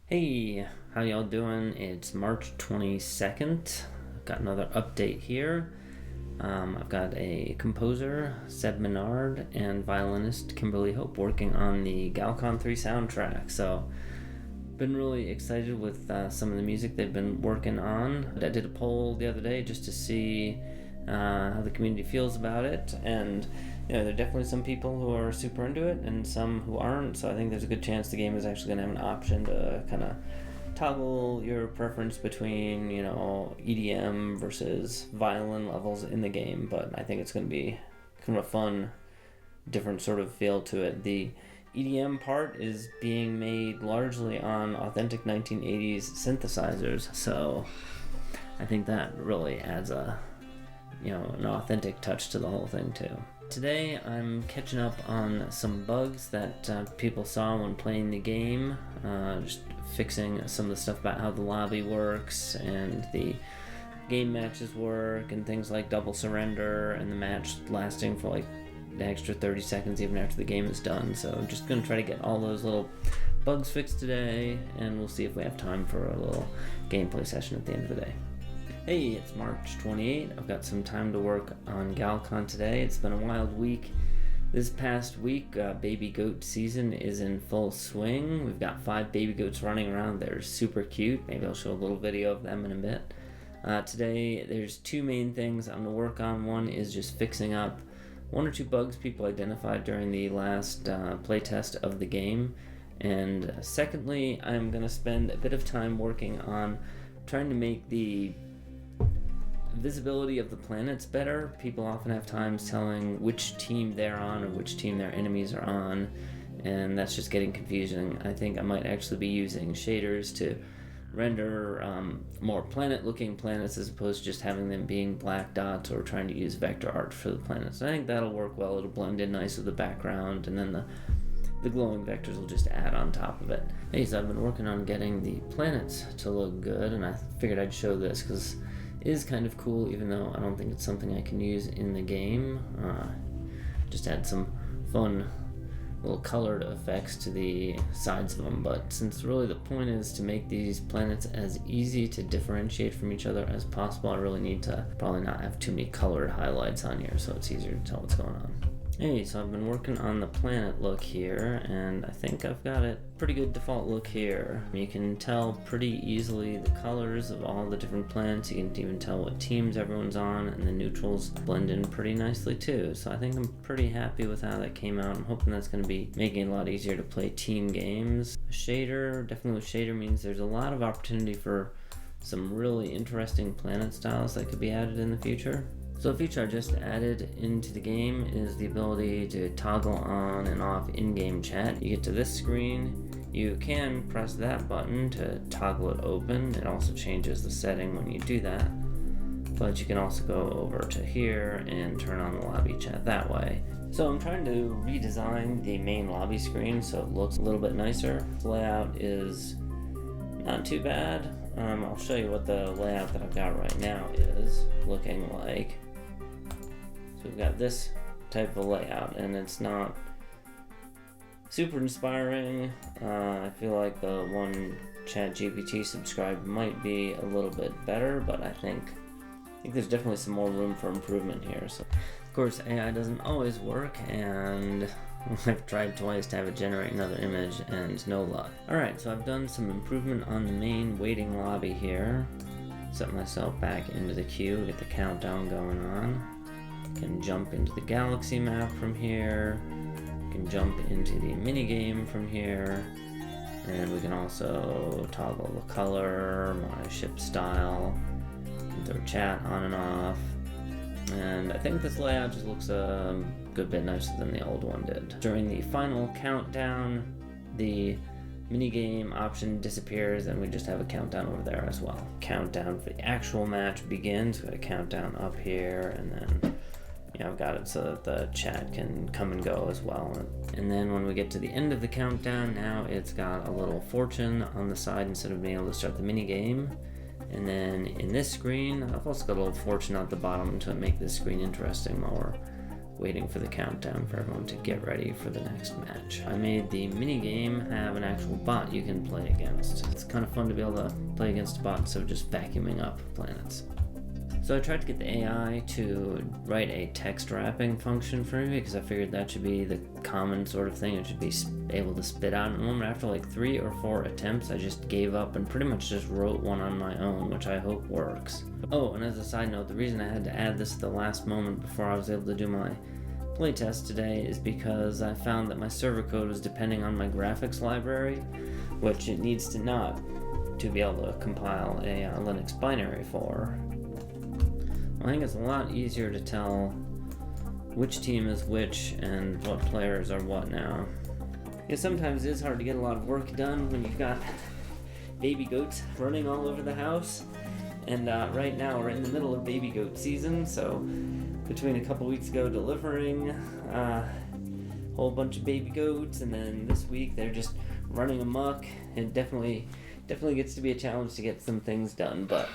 Hey, how y'all doing? It's March 22nd. I've got another update here. I've got a composer, Seb Menard, and violinist Kimberly Hope working on the Galcon 3 soundtrack. So, been really excited with some of the music they've been working on. I did a poll the other day just to see how the community feels about it, and there are definitely some people who are super into it and some who aren't, so I think there's a good chance the game is actually going to have an option to kind of toggle your preference between, EDM versus violin levels in the game, but I think it's going to be kind of a fun, different sort of feel to it. The EDM part is being made largely on authentic 1980s synthesizers, so I think that really adds an authentic touch to the whole thing too. Today I'm catching up on some bugs that people saw when playing the game, just fixing some of the stuff about how the lobby works and the game matches work and things like double surrender and the match lasting for like the extra 30 seconds even after the game is done. So I'm just going to try to get all those little bugs fixed today, and we'll see if we have time for a little gameplay session at the end of the day. Hey, it's March 28th. I've got some time to work on Galcon today. It's been a wild week. This past week, baby goat season is in full swing. We've got 5 baby goats running around. They're super cute. Maybe I'll show a little video of them in a bit. Today, there's 2 main things I'm going to work on. One is just fixing up 1 or 2 bugs people identified during the last playtest of the game. And secondly, I'm going to spend a bit of time working on trying to make the visibility of the planets better. People often have times telling which team they're on or which team their enemies are on, and that's just getting confusing. I think I might actually be using shaders to render more planet-looking planets as opposed to just having them being black dots or trying to use vector art for the planets. I think that'll work well. It'll blend in nice with the background, and then the glowing vectors will just add on top of it. Hey, so I've been working on getting the planets to look good, and I figured I'd show this because is kind of cool, even though I don't think it's something I can use in the game. Just add some fun little colored effects to the sides of them, but since really the point is to make these planets as easy to differentiate from each other as possible, I really need to probably not have too many colored highlights on here so it's easier to tell what's going on. Hey, so I've been working on the planet look here, and I think I've got a pretty good default look here. You can tell pretty easily the colors of all the different planets. You can even tell what teams everyone's on, and the neutrals blend in pretty nicely too. So I think I'm pretty happy with how that came out. I'm hoping that's going to be making it a lot easier to play team games. Shader, definitely with shader means there's a lot of opportunity for some really interesting planet styles that could be added in the future. So a feature I just added into the game is the ability to toggle on and off in-game chat. You get to this screen, you can press that button to toggle it open. It also changes the setting when you do that. But you can also go over to here and turn on the lobby chat that way. So I'm trying to redesign the main lobby screen so it looks a little bit nicer. The layout is not too bad. I'll show you what the layout that I've got right now is looking like. So we've got this type of layout, and it's not super inspiring. I feel like the one ChatGPT subscribed might be a little bit better, but I think there's definitely some more room for improvement here. So, of course, AI doesn't always work, and I've tried twice to have it generate another image and no luck. Alright, so I've done some improvement on the main waiting lobby here. Set myself back into the queue, get the countdown going on. Can jump into the galaxy map from here. Can jump into the minigame from here. And we can also toggle the color, my ship style, and throw chat on and off. And I think this layout just looks a good bit nicer than the old one did. During the final countdown, the minigame option disappears and we just have a countdown over there as well. Countdown for the actual match begins. We've got a countdown up here, and then I've got it so that the chat can come and go as well. And then when we get to the end of the countdown, now it's got a little fortune on the side instead of being able to start the minigame. And then in this screen, I've also got a little fortune at the bottom to make this screen interesting while we're waiting for the countdown for everyone to get ready for the next match. I made the minigame have an actual bot you can play against. It's kind of fun to be able to play against a bot instead of just vacuuming up planets. So I tried to get the AI to write a text wrapping function for me because I figured that should be the common sort of thing it should be able to spit out. And after like 3 or 4 attempts, I just gave up and pretty much just wrote one on my own, which I hope works. Oh, and as a side note, the reason I had to add this at the last moment before I was able to do my playtest today is because I found that my server code was depending on my graphics library, which it needs to not to be able to compile a Linux binary for. I think it's a lot easier to tell which team is which and what players are what now. Because sometimes it is hard to get a lot of work done when you've got baby goats running all over the house. And right now we're in the middle of baby goat season, so between a couple weeks ago delivering a whole bunch of baby goats, and then this week they're just running amok. It definitely gets to be a challenge to get some things done, but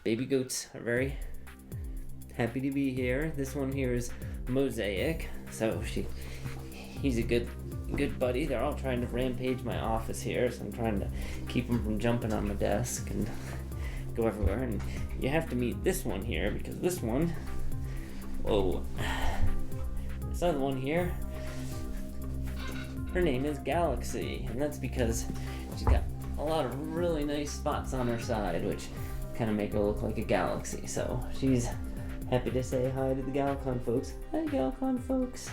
baby goats are very happy to be here. This one here is Mosaic, so he's a good buddy. They're all trying to rampage my office here, so I'm trying to keep them from jumping on my desk and go everywhere. And you have to meet this one here, because this one, this other one here, her name is Galaxy, and that's because she's got a lot of really nice spots on her side, which kind of make her look like a galaxy. So she's happy to say hi to the Galcon folks. Hi, Galcon folks.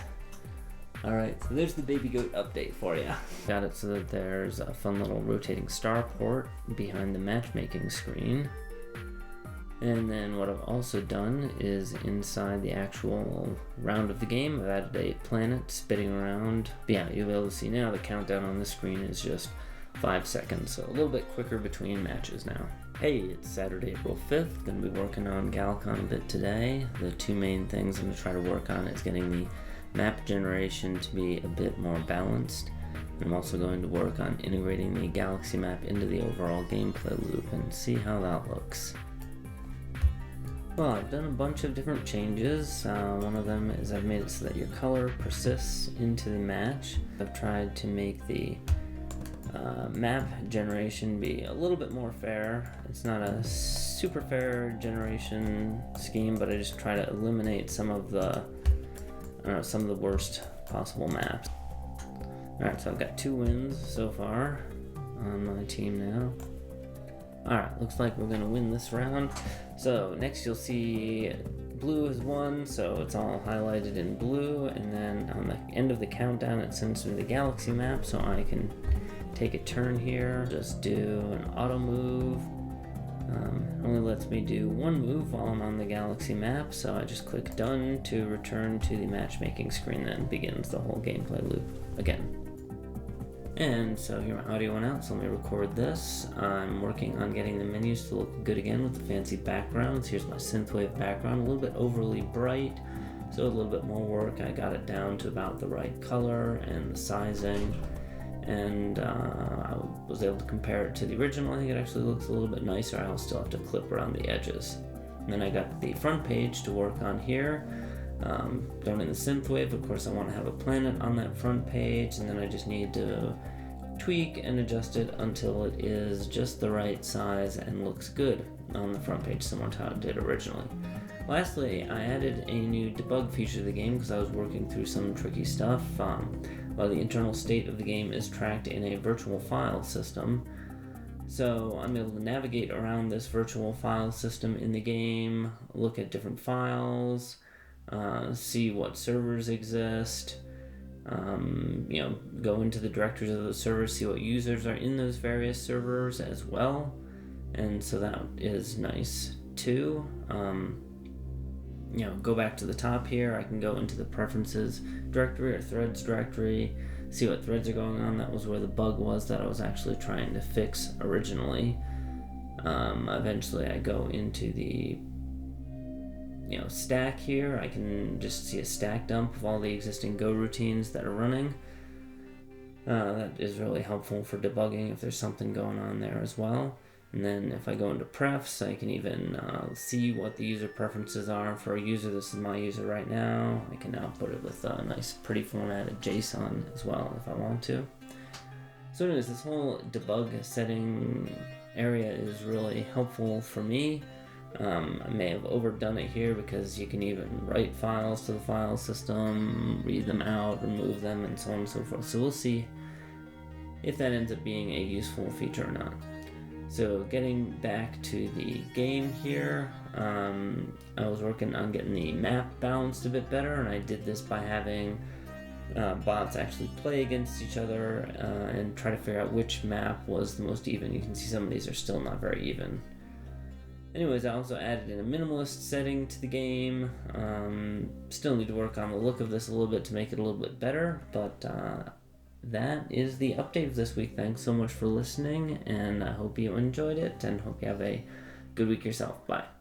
Alright, so there's the baby goat update for you. Got it so that there's a fun little rotating starport behind the matchmaking screen. And then what I've also done is inside the actual round of the game, I've added a planet spinning around. But yeah, you'll be able to see now the countdown on the screen is just 5 seconds, so a little bit quicker between matches now. Hey, it's Saturday, April 5th. Gonna be working on Galcon a bit today. The 2 main things I'm gonna try to work on is getting the map generation to be a bit more balanced. And I'm also going to work on integrating the galaxy map into the overall gameplay loop and see how that looks. Well, I've done a bunch of different changes. One of them is I've made it so that your color persists into the match. I've tried to make the map generation be a little bit more fair. It's not a super fair generation scheme, but I just try to eliminate some of the worst possible maps. Alright, so I've got 2 wins so far on my team now. Alright, looks like we're going to win this round. So next you'll see blue has won, so it's all highlighted in blue, and then on the end of the countdown it sends me the galaxy map, so I can take a turn here, just do an auto move. Only lets me do 1 move while I'm on the galaxy map, so I just click done to return to the matchmaking screen, then begins the whole gameplay loop again. And so here my audio went out, so let me record this. I'm working on getting the menus to look good again with the fancy backgrounds. Here's my synthwave background, a little bit overly bright, so a little bit more work. I got it down to about the right color and the sizing, and I was able to compare it to the original. I think it actually looks a little bit nicer. I'll still have to clip around the edges. And then I got the front page to work on here. Done in the synthwave, of course I want to have a planet on that front page, and then I just need to tweak and adjust it until it is just the right size and looks good on the front page, similar to how it did originally. Lastly, I added a new debug feature to the game because I was working through some tricky stuff. While the internal state of the game is tracked in a virtual file system, so I'm able to navigate around this virtual file system in the game, look at different files, see what servers exist, go into the directories of those servers, see what users are in those various servers as well, and so that is nice too. Go back to the top here, I can go into the preferences directory or threads directory, see what threads are going on. That was where the bug was that I was actually trying to fix originally. Eventually I go into the stack here. I can just see a stack dump of all the existing Go routines that are running. That is really helpful for debugging if there's something going on there as well. And then if I go into prefs, I can even see what the user preferences are for a user. This is my user right now. I can output it with a nice pretty formatted JSON as well if I want to. So anyways, this whole debug setting area is really helpful for me. I may have overdone it here because you can even write files to the file system, read them out, remove them, and so on and so forth. So we'll see if that ends up being a useful feature or not. So getting back to the game here, I was working on getting the map balanced a bit better, and I did this by having bots actually play against each other and try to figure out which map was the most even. You can see some of these are still not very even. Anyways, I also added in a minimalist setting to the game. Still need to work on the look of this a little bit to make it a little bit better, but that is the update of this week. Thanks so much for listening, and I hope you enjoyed it, and hope you have a good week yourself. Bye.